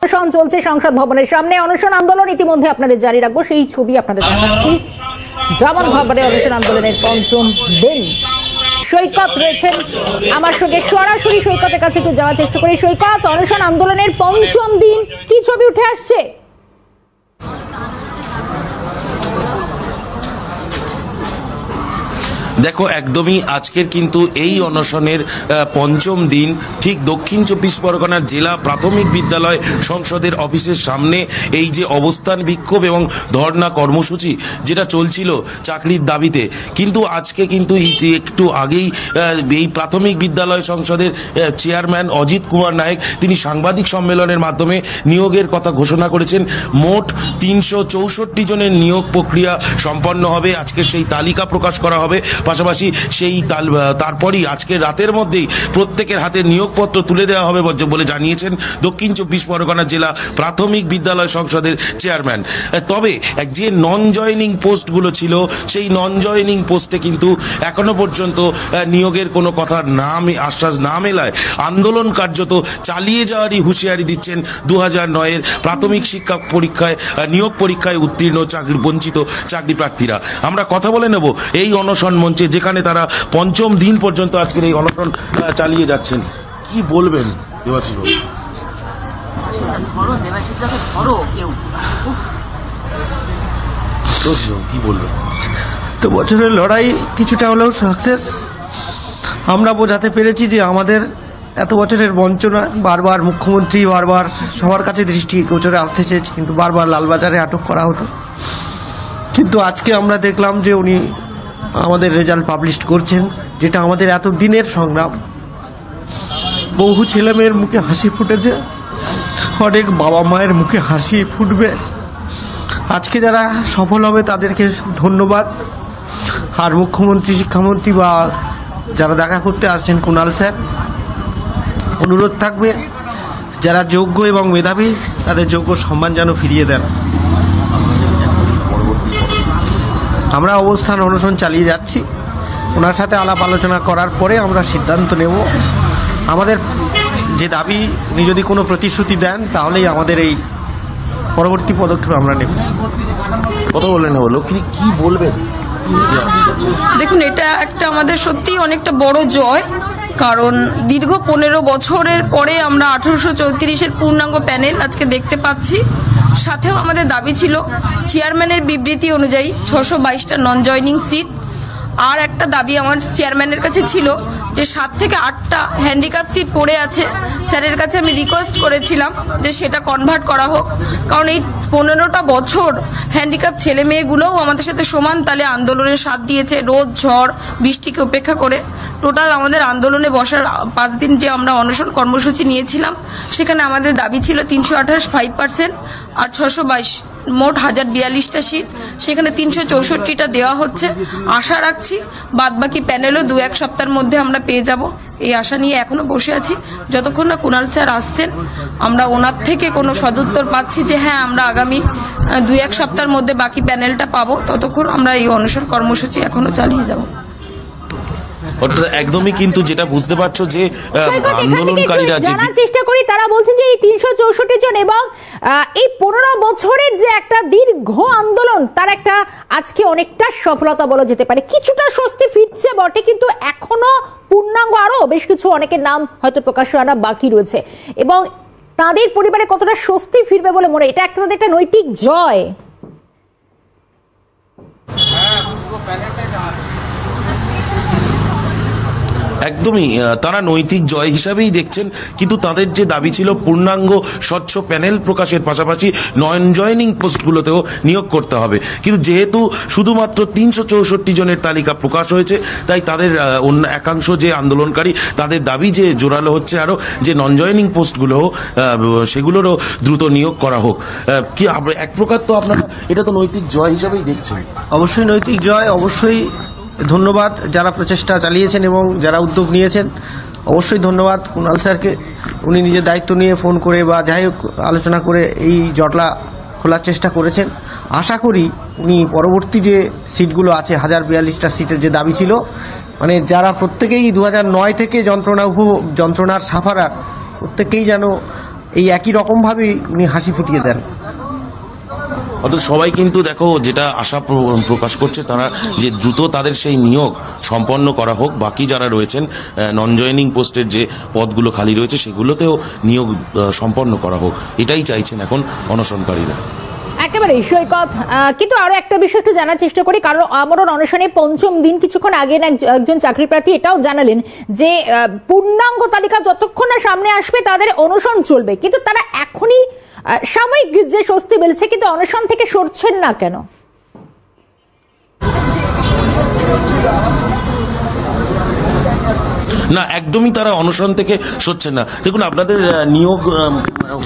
অনশন চলছে সংসদ ভবনের সামনে। অনশন আন্দোলন ইতিমধ্যে আপনাদের জারি রাখবো, সেই ছবি আপনাদের দেখাচ্ছি। যেমন খবরে অনশন আন্দোলনের পঞ্চম দিন। সৈকত রয়েছেন আমার সঙ্গে, সরাসরি সৈকতের কাছে একটু যাওয়ার চেষ্টা করি। সৈকত, অনশন আন্দোলনের পঞ্চম দিন, কি ছবি উঠে আসছে? দেখো, একদমই আজকের কিন্তু এই অনশনের পঞ্চম দিন। ঠিক দক্ষিণ চব্বিশ পরগনার জেলা প্রাথমিক বিদ্যালয় সংসদের অফিসের সামনে এই যে অবস্থান বিক্ষোভ এবং ধর্ণা কর্মসূচি যেটা চলছিল চাকরির দাবিতে, কিন্তু আজকে কিন্তু একটু আগেই এই প্রাথমিক বিদ্যালয় সংসদের চেয়ারম্যান অজিত কুমার নায়েক তিনি সাংবাদিক সম্মেলনের মাধ্যমে নিয়োগের কথা ঘোষণা করেছেন। মোট 364 জনের নিয়োগ প্রক্রিয়া সম্পন্ন হবে, আজকে সেই তালিকা প্রকাশ করা হবে। পাশাপাশি সেই তারপরই আজকের রাতের মধ্যেই প্রত্যেকের হাতে নিয়োগপত্র তুলে দেওয়া হবে বলে জানিয়েছেন দক্ষিণ চব্বিশ পরগনা জেলা প্রাথমিক বিদ্যালয় সংসদের চেয়ারম্যান। তবে যে নন জয়নিং পোস্টগুলো ছিল, সেই নন জয়নিং পোস্টে কিন্তু এখনো পর্যন্ত নিয়োগের কোনো কথা আশ্বাস না মেলায় আন্দোলন কার্যত চালিয়ে যাওয়ারই হুঁশিয়ারি দিচ্ছেন 2009-এর প্রাথমিক শিক্ষা পরীক্ষায় নিয়োগ পরীক্ষায় উত্তীর্ণ বঞ্চিত চাকরি প্রার্থীরা। আমরা কথা বলে নেব এই অনশন মঞ্চে, যেখানে তারা পঞ্চম দিন পর্যন্ত আজকের এই অনশন চালিয়ে যাচ্ছেন। কি বলবেন দেবাশিস বাবু? কি বলবেন? তো বছরের লড়াই কিছুটা হলেও সাকসেস আমরা বোঝাতে পেরেছি যে আমাদের এত বছরের বঞ্চনা, বারবার মুখ্যমন্ত্রী বারবার সবার কাছে দৃষ্টি গোচরে আসতে চেয়েছে, কিন্তু বারবার লালবাজারে আটক করা হতো। কিন্তু আজকে আমরা দেখলাম যে উনি আমাদের রেজাল্ট পাবলিশ করছেন, যেটা আমাদের এত দিনের সংগ্রাম। বহু ছেলে মেয়ের মুখে হাসি ফুটেছে, অনেক বাবা মায়ের মুখে হাসি ফুটবে। আজকে যারা সফল হবে তাদেরকে ধন্যবাদ। আর মুখ্যমন্ত্রী, শিক্ষামন্ত্রী বা যারা দেখা করতে আসছেন কুণাল স্যার, অনুরোধ থাকবে যারা যোগ্য এবং মেধাবী তাদের যোগ্য সম্মান যেন ফিরিয়ে দেন। আমরা অবস্থান অনশন চালিয়ে যাচ্ছি, ওনার সাথে আলাপ আলোচনা করার পরে আমরা সিদ্ধান্ত নেব। আমাদের যে দাবি, উনি যদি কোনো প্রতিশ্রুতি দেন তাহলেই আমাদের এই পরবর্তী পদক্ষেপ আমরা নেব। কথা বললেন লক্ষ্মী, কি বলবেন? দেখুন, এটা একটা আমাদের সত্যি অনেকটা বড় জয়, কারণ দীর্ঘ 15 বছরের পরে আমরা 1834-এর পূর্ণাঙ্গ প্যানেল আজকে দেখতে পাচ্ছি। সাথেও আমাদের দাবি ছিল চেয়ারম্যানের বিবৃতি অনুযায়ী 622টা নন জয়নিং সিট। আর একটা দাবি আমার চেয়ারম্যানের কাছে ছিল যে 7 থেকে 8টা হ্যান্ডিক্যাপ সিট পড়ে আছে, স্যারের কাছে আমি রিকোয়েস্ট করেছিলাম যে সেটা কনভার্ট করা হোক, কারণ এই 15টা বছর হ্যান্ডিক্যাপ ছেলে মেয়েগুলোও আমাদের সাথে সমান তালে আন্দোলনের সাথ দিয়েছে, রোদ ঝড় বৃষ্টিকে উপেক্ষা করে। টোটাল আমাদের আন্দোলনে বসার 5 দিন যে আমরা অনশন কর্মসূচি নিয়েছিলাম, সেখানে আমাদের দাবি ছিল 328 5% আর 622, মোট 1042টা সিট, সেখানে 364টা দেওয়া হচ্ছে। আশা রাখছি বাদবাকি প্যানেলও 2-1 সপ্তাহের মধ্যে আমরা পেয়ে যাব, এই আশা নিয়ে এখনো বসে আছি। যতক্ষণ না কুণাল স্যার আসছেন, আমরা ওনার থেকে কোনো সদুত্তর পাচ্ছি যে হ্যাঁ আমরা আগামী 2-1 সপ্তাহের মধ্যে বাকি প্যানেলটা পাবো, ততক্ষণ আমরা এই অনশন কর্মসূচি এখনো চালিয়ে যাব। একদমই, কিন্তু যেটা বুঝতে পারছো যে আন্দোলনকারীরা জানার চেষ্টা করি, তারা বলছেন যে এই 364 জন এবং এই 15 বছরের যে একটা দীর্ঘ আন্দোলন, তার একটা আজকে অনেকটা সফলতা বলা যেতে পারে। কিছুটা স্বস্তি ফিরছে বটে, কিন্তু এখনো পূর্ণাঙ্গ আরো বেশ কিছু অনেকের নাম হয়তো প্রকাশ আনা বাকি রয়েছে, এবং তাদের পরিবারে কতটা স্বস্তি ফিরবে বলে মনে, এটা একটা তাদের একটা নৈতিক জয়। একদমই তারা নৈতিক জয় হিসাবেই দেখছেন, কিন্তু তাদের যে দাবি ছিল পূর্ণাঙ্গ স্বচ্ছ প্যানেল প্রকাশের পাশাপাশি নন জয়নিং পোস্টগুলোতেও নিয়োগ করতে হবে, কিন্তু যেহেতু শুধুমাত্র 364 জনের তালিকা প্রকাশ হয়েছে, তাই তাদের অন্য একাংশ যে আন্দোলনকারী তাদের দাবি যে জোরালো হচ্ছে আরও যে নন জয়নিং পোস্টগুলো সেগুলোরও দ্রুত নিয়োগ করা হোক। কি এক প্রকার তো আপনারা এটা তো নৈতিক জয় হিসাবেই দেখছেন? অবশ্যই নৈতিক জয়, অবশ্যই ধন্যবাদ যারা প্রচেষ্টা চালিয়েছেন এবং যারা উদ্যোগ নিয়েছেন। অবশ্যই ধন্যবাদ কুণাল স্যারকে, উনি নিজের দায়িত্ব নিয়ে ফোন করে বা যাই হোক আলোচনা করে এই জটলা খোলার চেষ্টা করেছেন। আশা করি উনি পরবর্তী যে সিটগুলো আছে 1042টা সিটের যে দাবি ছিল, মানে যারা প্রত্যেকেই 2009 থেকে যন্ত্রণার সাফারার, প্রত্যেকেই যেন এই একই রকমভাবেই উনি হাসি ফুটিয়ে দেন। অর্থাৎ সবাই কিন্তু দেখো যেটা আশা প্রকাশ করছে তারা যে দ্রুত তাদের সেই নিয়োগ সম্পন্ন করা হোক, বাকি যারা রয়েছেন নন জয়েনিং পোস্টের যে পদগুলো খালি রয়েছে সেগুলোতেও নিয়োগ সম্পন্ন করা হোক, এটাই চাইছেন এখন অনশনকারীরা। একেবারে সৈকত, কিন্তু আরো একটা বিষয় একটু জানার চেষ্টা করি, কারণ আমরণ অনশনে পঞ্চম দিন। কিছুক্ষণ আগে একজন চাকরি প্রার্থী এটাও জানালেন যে পূর্ণাঙ্গ তালিকা যতক্ষণ না সামনে আসবে তাদের অনশন চলবে, কিন্তু তারা এখনই সাময়িক যে স্বস্তি মিলছে, কিন্তু অনশন থেকে সরছেন না কেন? না, একদমই তারা অনশন থেকে সরছেন না। দেখুন, আপনাদের নিয়োগ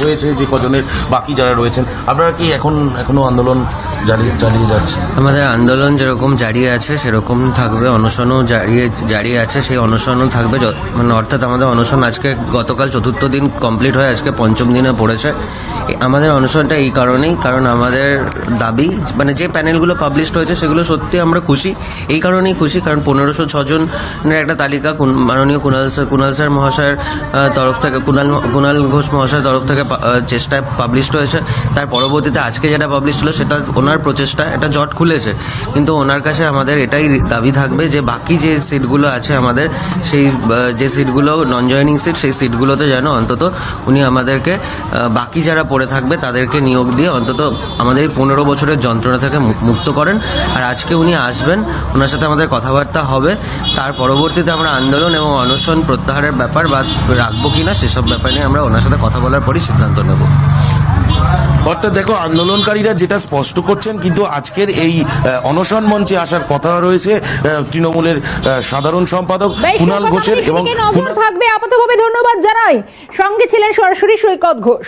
হয়েছে যে কজনের, বাকি যারা রয়েছেন আপনারা কি এখনো আন্দোলন চালিয়ে যাচ্ছে? আমাদের আন্দোলন যেরকম জারি আছে সেরকম থাকবে, অনশনও জারি আছে, সেই অনশনও থাকবে। মানে অর্থাৎ আমাদের অনশন আজকে গতকাল 4র্থ দিন কমপ্লিট হয়ে আজকে 5ম দিনে পড়েছে। আমাদের অনশনটা এই কারণেই, কারণ আমাদের দাবি, মানে যে প্যানেলগুলো পাবলিশড হয়েছে সেগুলো সত্যি আমরা খুশি। এই কারণেই খুশি কারণ 1506 জনের একটা তালিকা মাননীয় কুণাল স্যার মহাশয়ের তরফ থেকে, কুণাল ঘোষ মহাশয়ের তরফ থেকে চেষ্টায় পাবলিশড হয়েছে। তার পরবর্তীতে আজকে যেটা পাবলিশ হলো সেটা ওনার প্রচেষ্টা, এটা জট খুলেছে। কিন্তু ওনার কাছে আমাদের এটাই দাবি থাকবে যে বাকি যে সিটগুলো আছে আমাদের, সেই যে সিটগুলো নন জয়েনিং সিট, সেই সিটগুলোতে যেন অন্তত উনি আমাদেরকে বাকি যারা পড়ে থাকবে তাদেরকে নিয়োগ দিয়ে অন্তত আমাদের এই 15 বছরের যন্ত্রণা থেকে মুক্ত করেন। আর আজকে উনি আসবেন, ওনার সাথে আমাদের কথাবার্তা হবে। তার পরবর্তীতে আমরা আন্দোলন এবং অনশন প্রত্যাহারের ব্যাপার বা রাখবো কিনা সেসব ব্যাপার নিয়ে আমরা ওনার সাথে কথা বলার পরই সিদ্ধান্ত নেব। অর্থাৎ দেখো, আন্দোলনকারীরা যেটা স্পষ্ট করছেন, কিন্তু আজকের এই অনশন মঞ্চে আসার কথা রয়েছে তৃণমূলের সাধারণ সম্পাদক কুণাল ঘোষের। এবং থাকবে আপাতভাবে। ধন্যবাদ জানাই। সঙ্গে ছিলেন সরাসরি সৈকত ঘোষ।